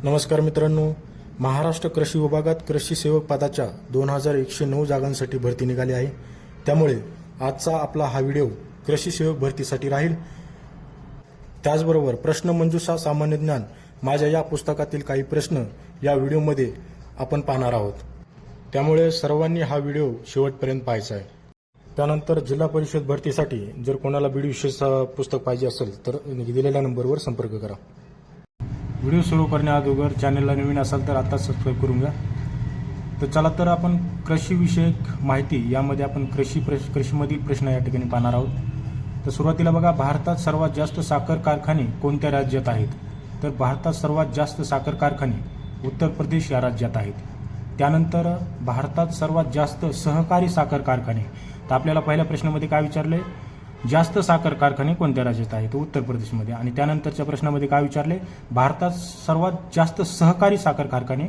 नमस्कार मित्रांनो, महाराष्ट्र कृषी विभागात कृषी सेवक पदाच्या 2109 जागांसाठी भरती निघाली आहे. त्यामुळे आजचा आपला हा व्हिडिओ कृषी सेवक भरतीसाठी राहील. त्याचबरोबर प्रश्नमंजुषा सामान्य ज्ञान माझ्या या पुस्तकातील काही प्रश्न या व्हिडिओमध्ये आपण पाहणार आहोत. त्यामुळे सर्वांनी हा व्हिडिओ शेवटपर्यंत पाहायचा आहे. त्यानंतर जिल्हा परिषद भरतीसाठी जर कोणाला बीड विषयाचं पुस्तक पाहिजे असेल तर दिलेल्या नंबरवर संपर्क करा. व्हिडिओ सुरू करण्याअगोदर चॅनलला नवीन असाल तर आता सबस्क्राईब करून घ्या. तर चला तर आपण कृषी विषयक माहिती यामध्ये आपण कृषीमधील प्रश्न या ठिकाणी पाहणार आहोत. तर सुरुवातीला बघा, भारतात सर्वात जास्त साखर कारखाने कोणत्या राज्यात आहेत? तर भारतात सर्वात जास्त साखर कारखाने उत्तर प्रदेश या राज्यात आहेत. त्यानंतर भारतात सर्वात जास्त सहकारी साखर कारखाने, तर आपल्याला पहिल्या प्रश्नामध्ये काय विचारले? जास्त साखर कारखाने कोणत्या राज्यात आहेत? उत्तर प्रदेशमध्ये. आणि त्यानंतरच्या प्रश्नामध्ये काय विचारले? भारतात सर्वात जास्त सहकारी साखर कारखाने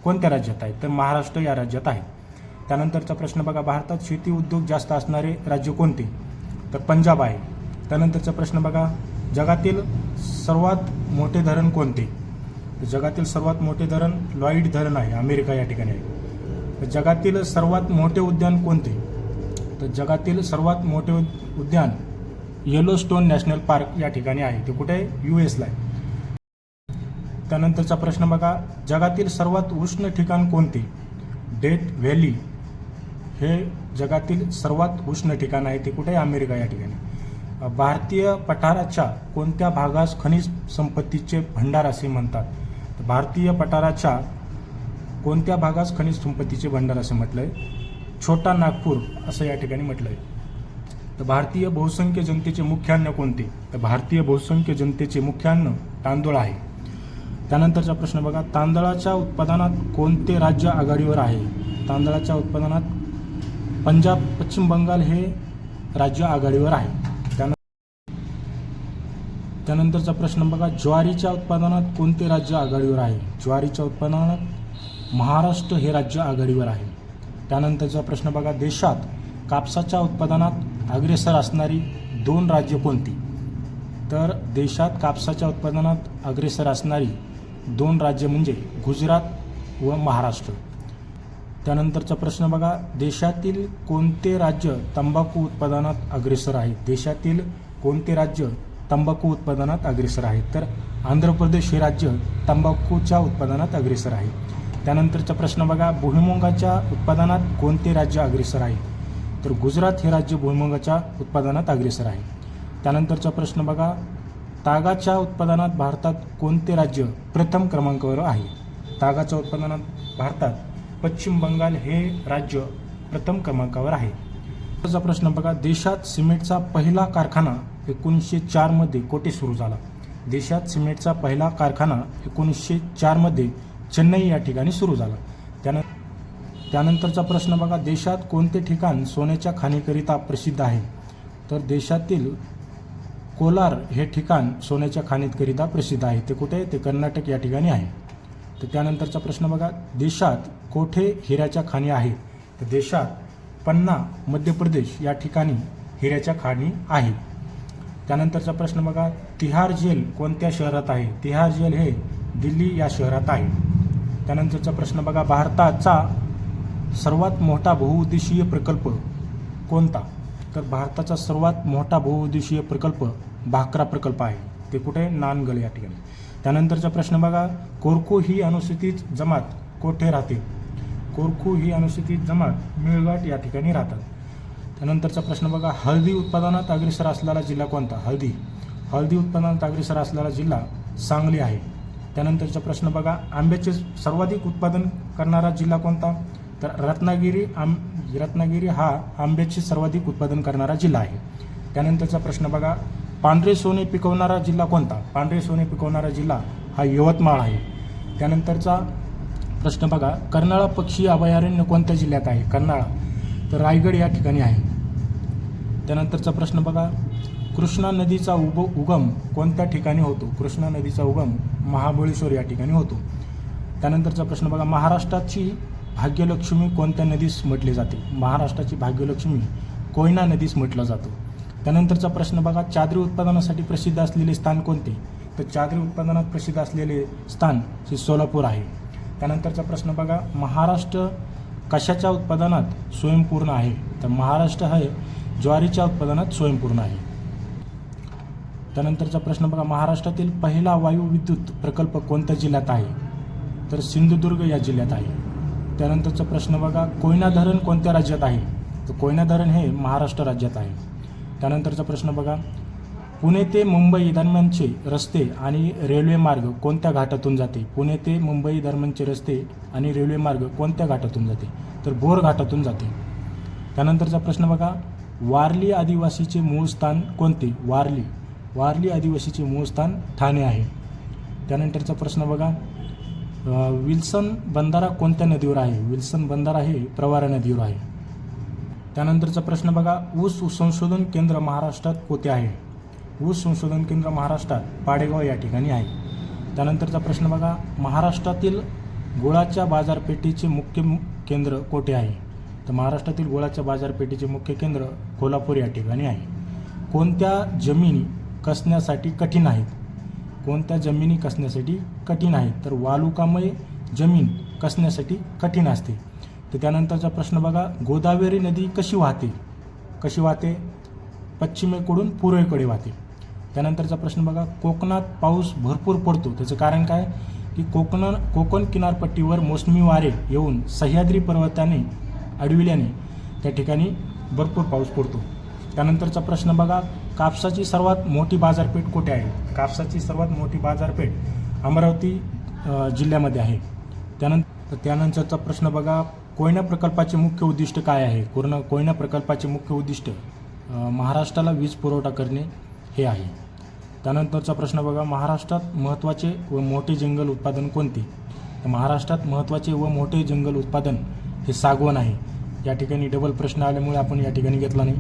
कोणत्या राज्यात आहेत? तर महाराष्ट्र या राज्यात आहे. त्यानंतरचा प्रश्न बघा, भारतात शेती उद्योग जास्त असणारे राज्य कोणते? तर पंजाब आहे. त्यानंतरचा प्रश्न बघा, जगातील सर्वात मोठे धरण कोणते? तर जगातील सर्वात मोठे धरण लॉईड धरण आहे, अमेरिका या ठिकाणी आहे. तर जगातील सर्वात मोठे उद्यान कोणते? तर जगातील सर्वात मोठे उद्यान येलोस्टोन नॅशनल पार्क या ठिकाणी आहे. ते कुठे आहे? US ला आहे. त्यानंतरचा प्रश्न बघा, जगातील सर्वात उष्ण ठिकाण कोणते? डेथ व्हॅली हे जगातील सर्वात उष्ण ठिकाण आहे. ते कुठे आहे? अमेरिका या ठिकाणी. भारतीय पठाराच्या कोणत्या भागास खनिज संपत्तीचे भंडार असे म्हणतात? तर भारतीय पठाराच्या कोणत्या भागास खनिज संपत्तीचे भंडार असे म्हटलंय? छोटा नागपूर असं या ठिकाणी म्हटलंय. तर भारतीय बहुसंख्य जनतेचे मुख्य अन्न कोणते? तर भारतीय बहुसंख्य जनतेचे मुख्य अन्न तांदूळ आहे. त्यानंतरचा प्रश्न बघा, तांदळाच्या उत्पादनात कोणते राज्य आघाडीवर आहे? तांदळाच्या उत्पादनात पंजाब, पश्चिम बंगाल हे राज्य आघाडीवर आहे. त्यानंतरचा प्रश्न बघा, ज्वारीच्या उत्पादनात कोणते राज्य आघाडीवर आहे? ज्वारीच्या उत्पादनात महाराष्ट्र हे राज्य आघाडीवर आहे. त्यानंतरचा प्रश्न बघा, देशात कापसाच्या उत्पादनात अग्रेसर असणारी 2 राज्य कोणती? तर देशात कापसाच्या उत्पादनात अग्रेसर असणारी 2 राज्य म्हणजे गुजरात व महाराष्ट्र. त्यानंतरचा प्रश्न बघा, देशातील कोणते राज्य तंबाखू उत्पादनात अग्रेसर आहे? देशातील कोणते राज्य तंबाखू उत्पादनात अग्रेसर आहे? तर आंध्र प्रदेश हे राज्य तंबाखूच्या उत्पादनात अग्रेसर आहे. त्यानंतरचा प्रश्न बघा, भुईमुगाच्या उत्पादनात कोणते राज्य अग्रेसर आहे? तर गुजरात हे राज्य भुईमुगाच्या उत्पादनात अग्रेसर आहे. त्यानंतरचा प्रश्न बघा, तागाच्या उत्पादनात भारतात कोणते राज्य प्रथम क्रमांकावर आहे? तागाच्या उत्पादनात भारतात पश्चिम बंगाल हे राज्य प्रथम क्रमांकावर आहे. पुढचा प्रश्न बघा, देशात सिमेंटचा पहिला कारखाना 1904 मध्ये कोठे सुरू झाला? देशात सिमेंटचा पहिला कारखाना 1904 मध्ये चेन्नई या ठिकाणी सुरू झाला. त्यानंतरचा प्रश्न बघा, देशात कोणते ठिकाण सोन्याच्या खाणीकरिता प्रसिद्ध आहे? तर देशातील कोलार हे ठिकाण सोन्याच्या खाणीकरिता प्रसिद्ध आहे. ते कुठे? ते कर्नाटक या ठिकाणी आहे. तर त्यानंतरचा प्रश्न बघा, देशात कोठे हिऱ्याच्या खाणी आहेत? तर देशात पन्ना, मध्य प्रदेश या ठिकाणी हिऱ्याच्या खाणी आहेत. त्यानंतरचा प्रश्न बघा, तिहार जेल कोणत्या शहरात आहे? तिहार जेल हे दिल्ली या शहरात आहे. त्यानंतरचा प्रश्न बघा, भारताचा सर्वात मोठा बहुउद्देशीय प्रकल्प कोणता? तर भारताचा सर्वात मोठा बहुउद्देशीय प्रकल्प भाकरा प्रकल्प आहे. ते कुठे? नानगल या ठिकाणी. त्यानंतरचा प्रश्न बघा, कोरकू ही अनुसूचित जमात कोठे राहते? कोरकू ही अनुसूचित जमात मिळघाट या ठिकाणी राहतात. त्यानंतरचा प्रश्न बघा, हळदी उत्पादनात अग्रेसर असलेला जिल्हा कोणता? हळदी उत्पादनात अग्रेसर असलेला जिल्हा सांगली आहे. त्यानंतरचा प्रश्न बघा, आंब्याचे सर्वाधिक उत्पादन करणारा जिल्हा कोणता? तर रत्नागिरी हा आंब्याचे सर्वाधिक उत्पादन करणारा जिल्हा आहे. त्यानंतरचा प्रश्न बघा, पांढरे सोने पिकवणारा जिल्हा कोणता? पांढरे सोने पिकवणारा जिल्हा हा यवतमाळ आहे. त्यानंतरचा प्रश्न बघा, कर्नाळा पक्षी अभयारण्य कोणत्या जिल्ह्यात आहे? कर्नाळा तर रायगड या ठिकाणी आहे. त्यानंतरचा प्रश्न बघा, कृष्णा नदीचा उगम कोणत्या ठिकाणी होतो? कृष्णा नदीचा उगम महाबळेश्वर या ठिकाणी होतो. त्यानंतरचा प्रश्न बघा, महाराष्ट्राची भाग्यलक्ष्मी कोणत्या नदीस म्हटले जाते? महाराष्ट्राची भाग्यलक्ष्मी कोयना नदीस म्हटलं जातं. त्यानंतरचा प्रश्न बघा, चादरी उत्पादनासाठी प्रसिद्ध असलेले स्थान कोणते? तर चादरी उत्पादनात प्रसिद्ध असलेले स्थान हे सोलापूर आहे. त्यानंतरचा प्रश्न बघा, महाराष्ट्र कशाच्या उत्पादनात स्वयंपूर्ण आहे? तर महाराष्ट्र हे ज्वारीच्या उत्पादनात स्वयंपूर्ण आहे. त्यानंतरचा प्रश्न बघा, महाराष्ट्रातील पहिला वायू विद्युत प्रकल्प कोणत्या जिल्ह्यात आहे? तर सिंधुदुर्ग या जिल्ह्यात आहे. त्यानंतरचा प्रश्न बघा, कोयना धरण कोणत्या राज्यात आहे? तर कोयना धरण हे महाराष्ट्र राज्यात आहे. त्यानंतरचा प्रश्न बघा, पुणे ते मुंबई दरम्यानचे रस्ते आणि रेल्वे मार्ग कोणत्या घाटातून जाते? पुणे ते मुंबई दरम्यानचे रस्ते आणि रेल्वे मार्ग कोणत्या घाटातून जाते? तर बोर घाटातून जाते. त्यानंतरचा प्रश्न बघा, वारली आदिवासीचे मूळ स्थान कोणते? वारली आदिवासीचे मूळ स्थान ठाणे आहे. त्यानंतरचा प्रश्न बघा, विल्सन बंधारा कोणत्या नदीवर आहे? विल्सन बंधारा हे प्रवरा नदीवर आहे. त्यानंतरचा प्रश्न बघा, ऊस संशोधन केंद्र महाराष्ट्रात कोठे आहे? ऊस संशोधन केंद्र महाराष्ट्रात पाडेगाव या ठिकाणी आहे. त्यानंतरचा प्रश्न बघा, महाराष्ट्रातील गुळाच्या बाजारपेठेचे मुख्य केंद्र कोठे आहे? तर महाराष्ट्रातील गुळाच्या बाजारपेठेचे मुख्य केंद्र कोल्हापूर या ठिकाणी आहे. कोणत्या जमिनी कसण्यासाठी कठीण आहेत? कोणत्या जमिनी कसण्यासाठी कठीण आहेत? तर वालुकामय जमीन कसण्यासाठी कठीण असते. तर त्यानंतरचा प्रश्न बघा, गोदावरी नदी कशी वाहते? पश्चिमेकडून पूर्वेकडे वाहते. त्यानंतरचा प्रश्न बघा, कोकणात पाऊस भरपूर पडतो, त्याचं कारण काय? की कोकण किनारपट्टीवर मोसमी वारे येऊन सह्याद्री पर्वताने अडविल्याने त्या ठिकाणी भरपूर पाऊस पडतो. त्यानंतरचा प्रश्न बघा, कापसाची सर्वात मोठी बाजारपेठ कोठे आहे? कापसाची सर्वात मोठी बाजारपेठ अमरावती जिल्ह्यामध्ये आहे. त्यानंतरचा प्रश्न बघा, कोयना प्रकल्पाचे मुख्य उद्दिष्ट काय आहे? कोयना प्रकल्पाचे मुख्य उद्दिष्ट महाराष्ट्राला वीज पुरवठा करणे हे आहे. त्यानंतरचा प्रश्न बघा, महाराष्ट्रात महत्त्वाचे व मोठे जंगल उत्पादन कोणते? तर महाराष्ट्रात महत्त्वाचे व मोठे जंगल उत्पादन हे सागवण आहे. या ठिकाणी डबल प्रश्न आल्यामुळे आपण या ठिकाणी घेतला नाही.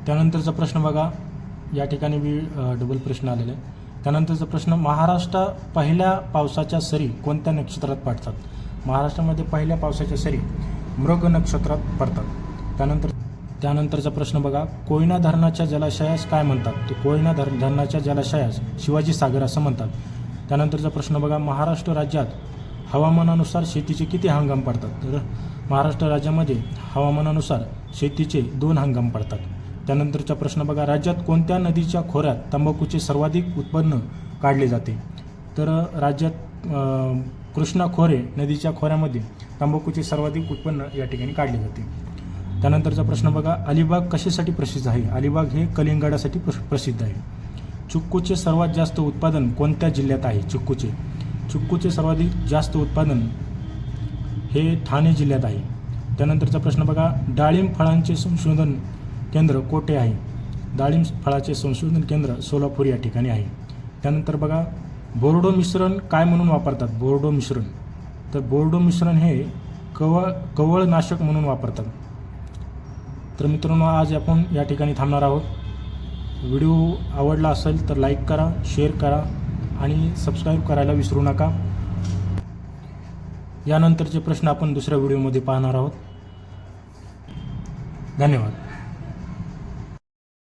त्यानंतरचा प्रश्न बघा, या ठिकाणी डबल प्रश्न आलेला आहे. त्यानंतरचा प्रश्न, महाराष्ट्रात पहिल्या पावसाच्या सरी कोणत्या नक्षत्रात पडतात? महाराष्ट्रामध्ये पहिल्या पावसाच्या सरी मृग नक्षत्रात पडतात. त्यानंतरचा प्रश्न बघा, कोयना धरणाच्या जलाशयास काय म्हणतात? तर कोयना धरणाच्या जलाशयास शिवाजी सागर असं म्हणतात. त्यानंतरचा प्रश्न बघा, महाराष्ट्र राज्यात हवामानानुसार शेतीचे किती हंगाम पडतात? तर महाराष्ट्र राज्यामध्ये हवामानानुसार शेतीचे 2 हंगाम पडतात. त्यानंतरचा प्रश्न बघा, राज्यात कोणत्या नदीच्या खोऱ्यात तंबाखूचे सर्वाधिक उत्पन्न काढले जाते? तर राज्यात कृष्णा खोरे नदीच्या खोऱ्यामध्ये तंबाखूचे सर्वाधिक उत्पन्न या ठिकाणी काढले जाते. त्यानंतरचा प्रश्न बघा, अलिबाग कशासाठी प्रसिद्ध आहे? अलिबाग हे कलिंगडासाठी प्रसिद्ध आहे. चिक्कूचे सर्वात जास्त उत्पादन कोणत्या जिल्ह्यात आहे? चिक्कूचे सर्वाधिक जास्त उत्पादन हे ठाणे जिल्ह्यात आहे. त्यानंतरचा प्रश्न बघा, डाळिंब फळांचे संशोधन केंद्र कोठे आहे? डाळिंब फळाचे संशोधन केंद्र सोलापूर या ठिकाणी आहे. त्यानंतर बघा, बोर्डो मिश्रण काय म्हणून वापरतात? बोर्डो मिश्रण, तर बोर्डो मिश्रण हे कवळनाशक म्हणून वापरतात. तर मित्रांनो, आज आपण या ठिकाणी थांबणार आहोत. व्हिडिओ आवडला असेल तर लाईक करा, शेअर करा आणि सबस्क्राईब करायला विसरू नका. यानंतरचे प्रश्न आपण दुसऱ्या व्हिडिओमध्ये पाहणार आहोत. धन्यवाद.